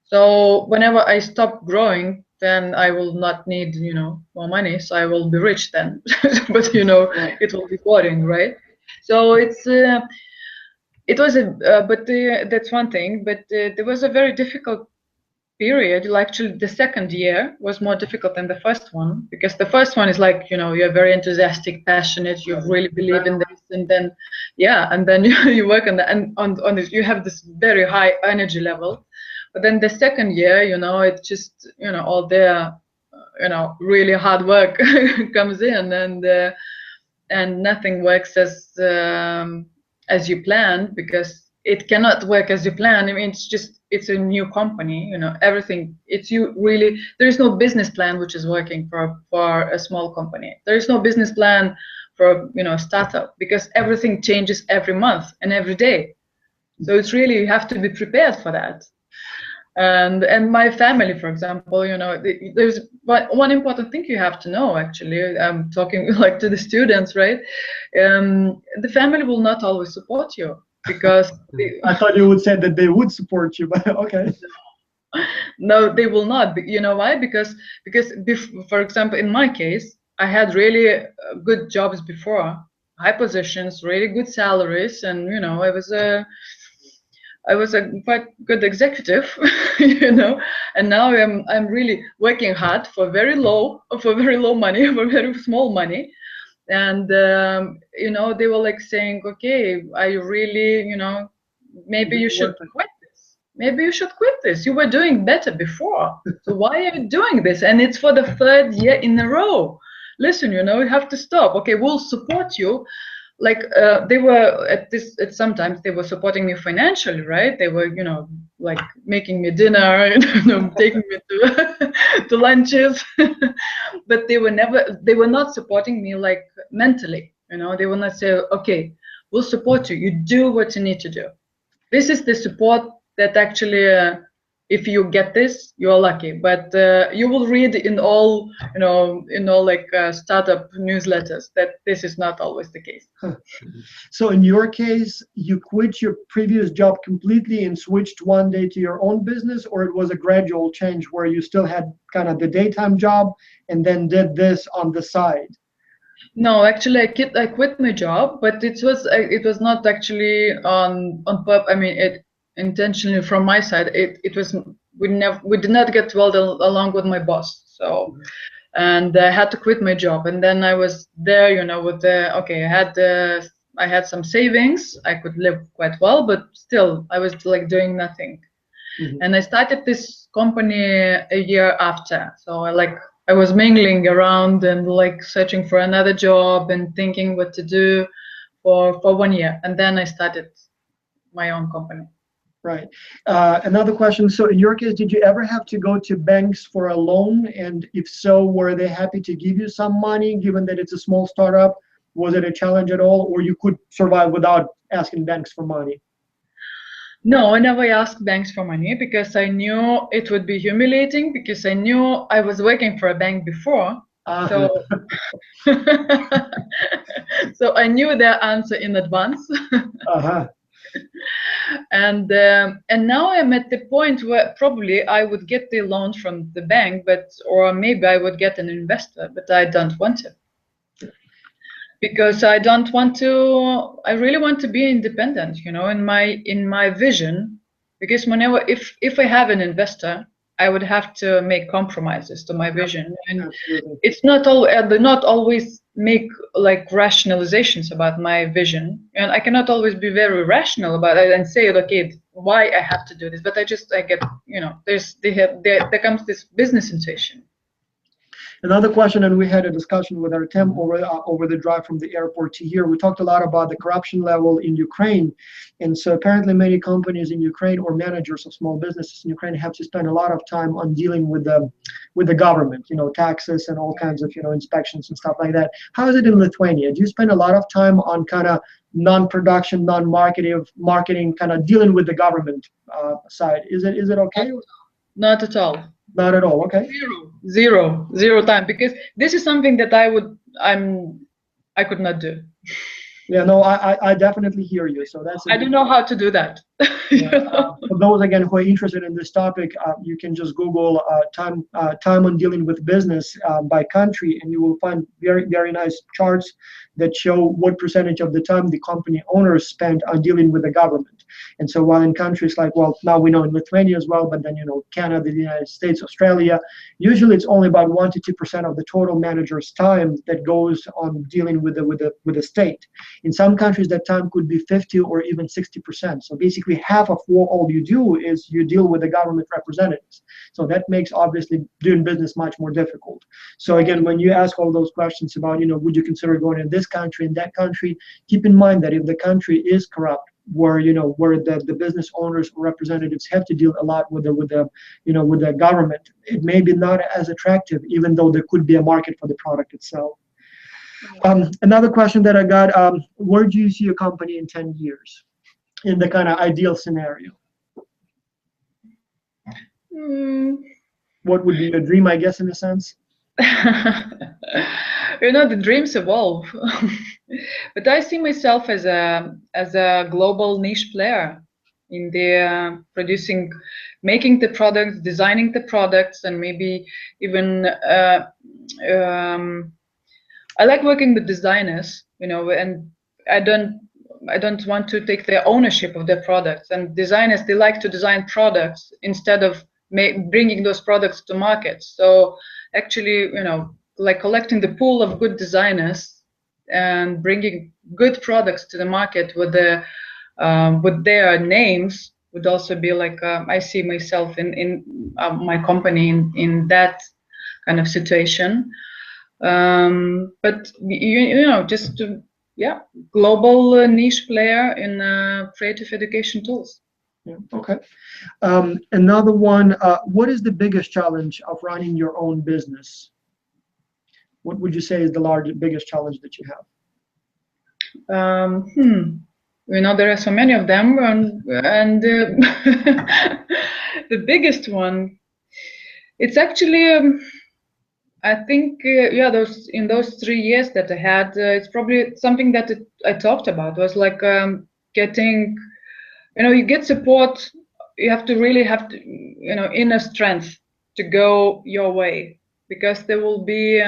S2: So whenever I stop growing, then I will not need, you know, more money. So I will be rich then. But you know, it will be boring, right? So it was that's one thing. But there was a very difficult period. Actually, the second year was more difficult than the first one, because the first one is like, you know, you're very enthusiastic, passionate, you really believe in this, and then and then you work on on this. You have this very high energy level. But then the second year, you know, it just, you know, all the, you know, really hard work comes in, and nothing works as you planned, because it cannot work as you plan. I mean, it's a new company, you know, everything. There is no business plan which is working for a small company. There is no business plan for, you know, a startup, because everything changes every month and every day. So it's really, you have to be prepared for that. And my family, for example, you know, there's one important thing you have to know, actually. I'm talking like to the students, right? The family will not always support you, because
S1: I thought you would say that they would support you, but okay.
S2: No, they will not. You know why? Because for example, in my case, I had really good jobs before, high positions, really good salaries, and you know, I was a quite good executive, you know, and now I'm really working hard for very low money, for very small money, and you know, they were like saying, okay, are you really, you know, maybe you should quit this. Maybe you should quit this. You were doing better before, so why are you doing this? And it's for the third year in a row. Listen, you know, you have to stop. Okay, we'll support you. Like they were sometimes they were supporting me financially, right? They were, you know, like making me dinner, you know, taking me to to lunches, but they were not supporting me like mentally, you know. They will not say, okay, we'll support you, you do what you need to do. This is the support that actually if you get this, you're lucky. But you will read in all, like startup newsletters that this is not always the case.
S1: So in your case, you quit your previous job completely and switched one day to your own business, or it was a gradual change where you still had kind of the daytime job and then did this on the side?
S2: No, actually, I quit my job, but it was not actually on purpose. I mean, it intentionally from my side. It was we did not get well along with my boss. So, and I had to quit my job. And then I was there, with I had some savings. I could live quite well, but still, I was like doing nothing.
S1: Mhm.
S2: And I started this company a year after. So I was mingling around and like searching for another job and thinking what to do for 1 year. And then I started my own company.
S1: Right. Another question. So in your case, did you ever have to go to banks for a loan? And if so, were they happy to give you some money, given that it's a small startup? Was it a challenge at all, or you could survive without asking banks for money?
S2: No, I never asked banks for money because I knew it would be humiliating, because I knew I was working for a bank before. So, so I knew their answer in advance.
S1: Uh-huh.
S2: And now I'm at the point where probably I would get the loan from the bank, or maybe I would get an investor, but I don't want to. Because I don't want to. I really want to be independent, in my vision. Because whenever, if I have an investor, I would have to make compromises to my vision, and
S1: Absolutely.
S2: it's not always make like rationalizations about my vision, and I cannot always be very rational about it and say, okay, why I have to do this. But I get, there comes this business intuition.
S1: Another question, and we had a discussion with our team over the drive from the airport to here. We talked a lot about the corruption level in Ukraine, and so apparently many companies in Ukraine or managers of small businesses in Ukraine have to spend a lot of time on dealing with the government, taxes and all kinds of inspections and stuff like that. How is it in Lithuania? Do you spend a lot of time on kind of non-production, marketing, kind of dealing with the government side? Is it okay?
S2: Not at all.
S1: Not at all. Okay.
S2: Zero time, because this is something that I could not do.
S1: Yeah, no, I definitely hear you. So that's.
S2: I don't know how to do that.
S1: For those again who are interested in this topic, you can just Google time on dealing with business by country, and you will find very nice charts that show what percentage of the time the company owners spend on dealing with the government. And so while in countries like, well, now we know in Lithuania as well, but then Canada, the United States, Australia, usually it's only about 1 to 2% of the total manager's time that goes on dealing with the state. In some countries, that time could be 50 or even 60%. So basically, half of what all you do is you deal with the government representatives. So that makes obviously doing business much more difficult. So again, when you ask all those questions about, would you consider going in this country, in that country, keep in mind that if the country is corrupt, where the business owners or representatives have to deal a lot with the government, it may be not as attractive, even though there could be a market for the product itself. Another question that I got, where do you see your company in 10 years in the kind of ideal scenario? What would be your dream, I guess, in a sense?
S2: The dreams evolve. But I see myself as a global niche player in the making the products, designing the products, and maybe even I like working with designers, and I don't want to take their ownership of their products. And designers, they like to design products instead of bringing those products to market. So actually, like collecting the pool of good designers and bringing good products to the market with their names would also be like, I see myself in my company in that kind of situation. But just to, global niche player in creative education tools.
S1: Yeah, okay. Another one, what is the biggest challenge of running your own business? What would you say is the biggest challenge that you have?
S2: You know, there are so many of them, and the biggest one, it's actually, I think, yeah, those 3 years that I had, it's probably something that I talked about, was like getting, you know, you get support, you have to really have to, you know, inner strength to go your way, because there will be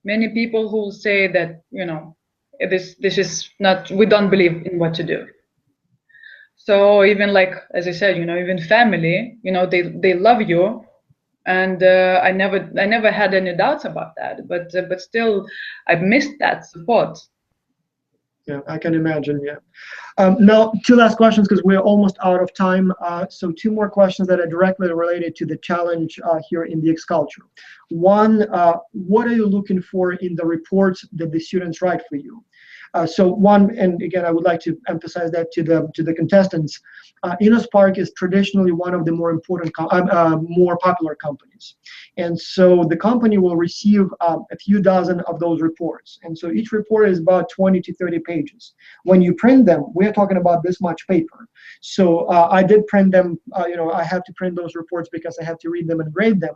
S2: many people who will say that, you know, this is not, we don't believe in what to do. So even like, as I said, you know, even family, you know, they love you, and I never had any doubts about that. But still, I've missed that support.
S1: Yeah, I can imagine. Yeah. Now, two last questions because we're almost out of time. So two more questions that are directly related to the challenge here in the X culture. One, what are you looking for in the reports that the students write for you? So one, and again, I would like to emphasize that to the contestants, Innospark is traditionally one of the more important, more popular companies. And so the company will receive a few dozen of those reports. And so each report is about 20 to 30 pages. When you print them, we're talking about this much paper. So I did print them, you know, I have to print those reports because I have to read them and grade them.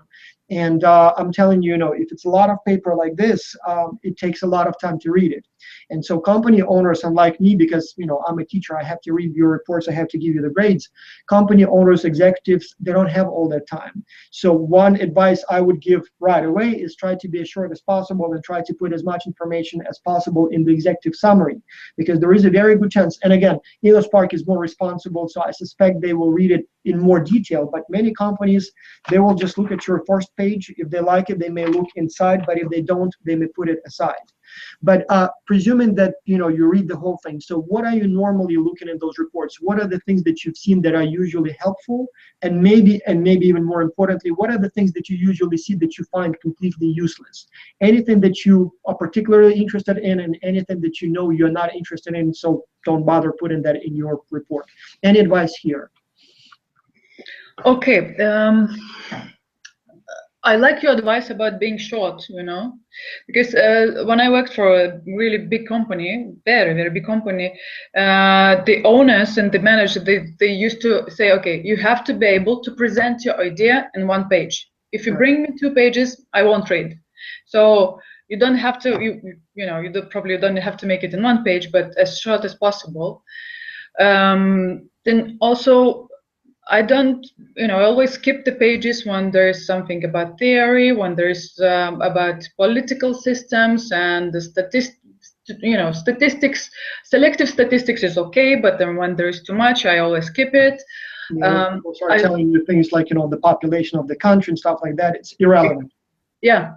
S1: And I'm telling you, you know, if it's a lot of paper like this, it takes a lot of time to read it. And so company owners, unlike me, because, you know, I'm a teacher, I have to read your reports, I have to give you the grades. Company owners, executives, they don't have all that time. So one advice I would give right away is try to be as short as possible and try to put as much information as possible in the executive summary, because there is a very good chance, and again, Innospark is more responsible, so I suspect they will read it in more detail, but many companies, they will just look at your first page. If they like it, they may look inside, but if they don't, they may put it aside. But presuming that, you know, you read the whole thing, so what are you normally looking at those reports? What are the things that you've seen that are usually helpful, and maybe even more importantly, what are the things that you usually see that you find completely useless? Anything that you are particularly interested in, and anything that you know you're not interested in, so don't bother putting that in your report. Any advice here?
S2: Okay, I like your advice about being short, you know, because when I worked for a really big company, very, very big company, the owners and the managers, they used to say, okay, you have to be able to present your idea in 1 page. If you bring me 2 pages, I won't read. So you don't have to, you know, you probably don't have to make it in 1 page, but as short as possible. Then also, I don't, you know, I always skip the pages when there's something about theory, when there's about political systems and the statistics, you know, statistics. Selective statistics is okay, but then when there's too much, I always skip it.
S1: People start telling you things like, you know, the population of the country and stuff like that. It's irrelevant.
S2: Yeah.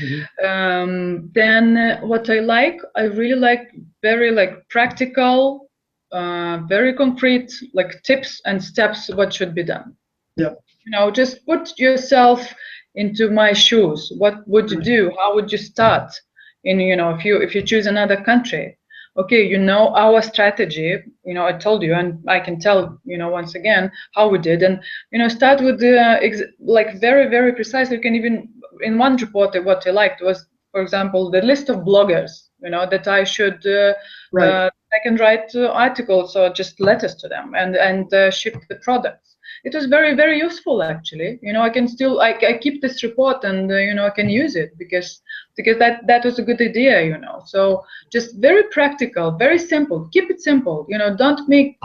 S2: Mm-hmm. Then what I really like very like practical, very concrete, like tips and steps what should be done.
S1: Yeah.
S2: You know, just put yourself into my shoes. What would you do? How would you start? You know, if you choose another country, okay, you know our strategy. You know, I told you, and I can tell, you know, once again how we did, and you know, start with the like very, very precise. You can even in one report what I liked was, for example, the list of bloggers. You know, that I should. I can write articles or just letters to them and ship the products. It was very, very useful actually. You know, I can still I keep this report and you know, I can use it because that was a good idea. You know, so just very practical, very simple. Keep it simple. You know, don't make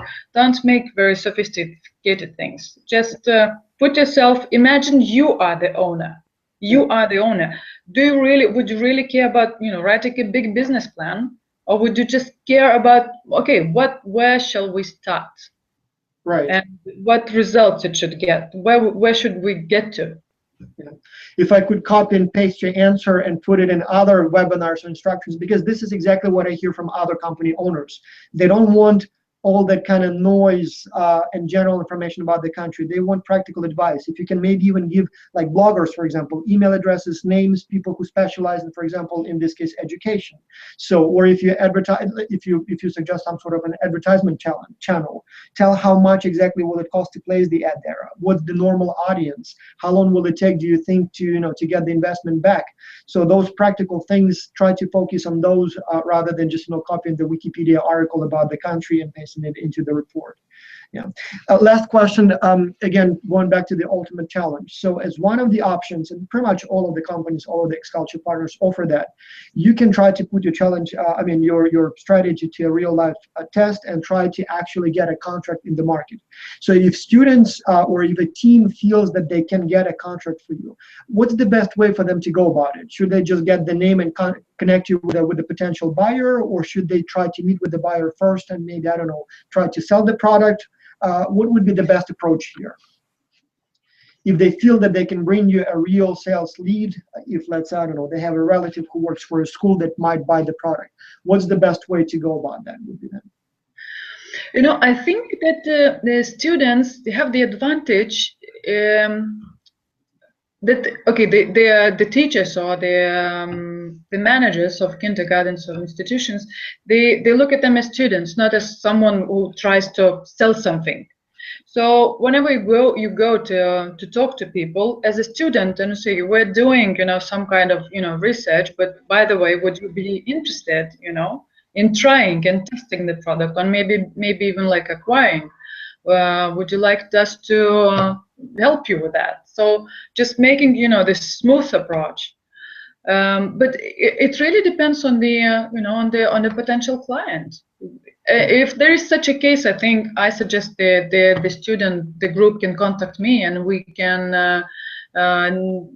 S2: very sophisticated things. Just put yourself. Imagine you are the owner. You are the owner. Would you really care about, you know, writing a big business plan? Or would you just care about, okay, where shall we start?
S1: Right.
S2: And what results it should get? Where should we get to?
S1: Yeah. If I could copy and paste your answer and put it in other webinars or instructions, because this is exactly what I hear from other company owners. They don't want all that kind of noise and general information about the country. They want practical advice. If you can maybe even give, like bloggers, for example, email addresses, names, people who specialize in, for example, in this case, education. So, or if you advertise, if you suggest some sort of an advertisement channel, tell how much exactly will it cost to place the ad there. What's the normal audience? How long will it take, do you think, to to get the investment back? So those practical things, try to focus on those rather than just copying the Wikipedia article about the country and pasting it into the report. Yeah. Last question, again, going back to the ultimate challenge. So as one of the options, and pretty much all of the companies, all of the X-Culture partners offer that, you can try to put your challenge, your strategy to a real life test and try to actually get a contract in the market. So if students or if a team feels that they can get a contract for you, what's the best way for them to go about it? Should they just get the name and connect you with a potential buyer, or should they try to meet with the buyer first and maybe, I don't know, try to sell the product? What would be the best approach here? If they feel that they can bring you a real sales lead, if let's say, I don't know, they have a relative who works for a school that might buy the product, what's the best way to go about that would be then?
S2: I think that the students, they have the advantage that, okay, the teachers or the managers of kindergartens or institutions, they look at them as students, not as someone who tries to sell something. So whenever you go to talk to people as a student and say, we're doing some kind of research, but by the way, would you be interested in trying and testing the product, or maybe even like acquiring? Would you like us to help you with that? So just making this smooth approach, but it really depends on the on the potential client. If there is such a case, I think I suggest the group can contact me and we can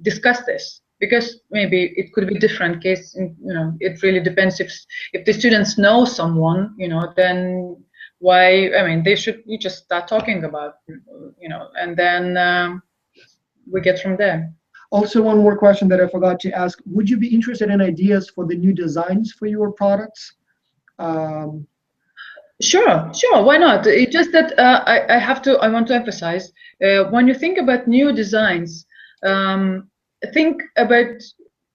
S2: discuss this, because maybe it could be different case. It really depends if the students know someone, then why, they should just start talking about, and then we get from there.
S1: Also, one more question that I forgot to ask: would you be interested in ideas for the new designs for your products?
S2: Sure, why not? It's just that I want to emphasize, when you think about new designs, think about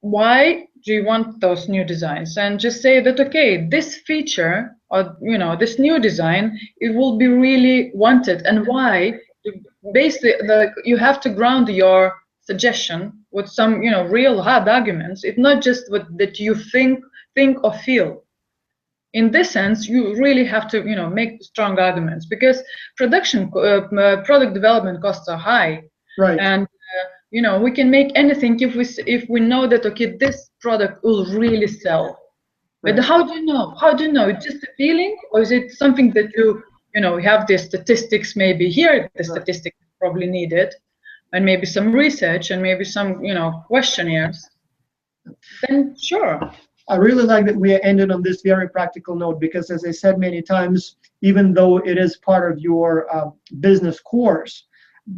S2: why do you want those new designs, and just say that, okay, this feature or this new design, it will be really wanted, and why. Basically, you have to ground your suggestion with some real hard arguments. It's not just what that you think or feel. In this sense, you really have to make strong arguments, because product development costs are high,
S1: right?
S2: And we can make anything if we know that, okay, this product will really sell. Right. But how do you know? It's just a feeling, or is it something that you have the statistics? Maybe here the statistics probably needed, and maybe some research and maybe some questionnaires. Then sure.
S1: I really like that we ended on this very practical note, because as I said many times, even though it is part of your business course,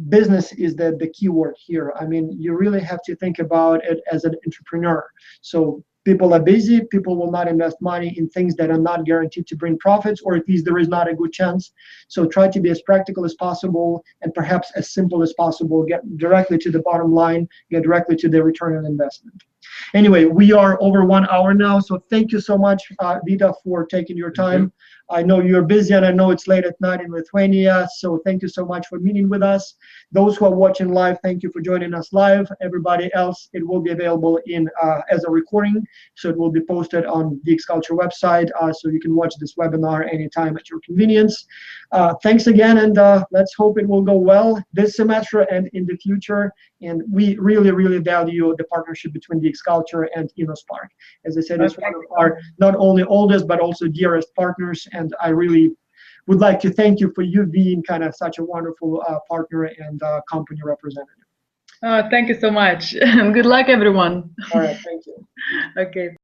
S1: business is the key word here. You really have to think about it as an entrepreneur. So people are busy, people will not invest money in things that are not guaranteed to bring profits, or at least there is not a good chance. So try to be as practical as possible and perhaps as simple as possible. Get directly to the bottom line, get directly to the return on investment. Anyway, we are over 1 hour now, so thank you so much, Vita, for taking your time. I know you're busy, and I know it's late at night in Lithuania, so thank you so much for meeting with us. Those who are watching live, thank you for joining us live. Everybody else, it will be available as a recording, so it will be posted on the X-Culture website, so you can watch this webinar anytime at your convenience. Thanks again, and let's hope it will go well this semester and in the future. And we really, really value the partnership between the X-Culture and Innospark. As I said, it's one of our not only oldest but also dearest partners, and I really would like to thank you for you being kind of such a wonderful partner and company representative.
S2: Thank you so much. Good luck, everyone.
S1: All right, thank you.
S2: Okay.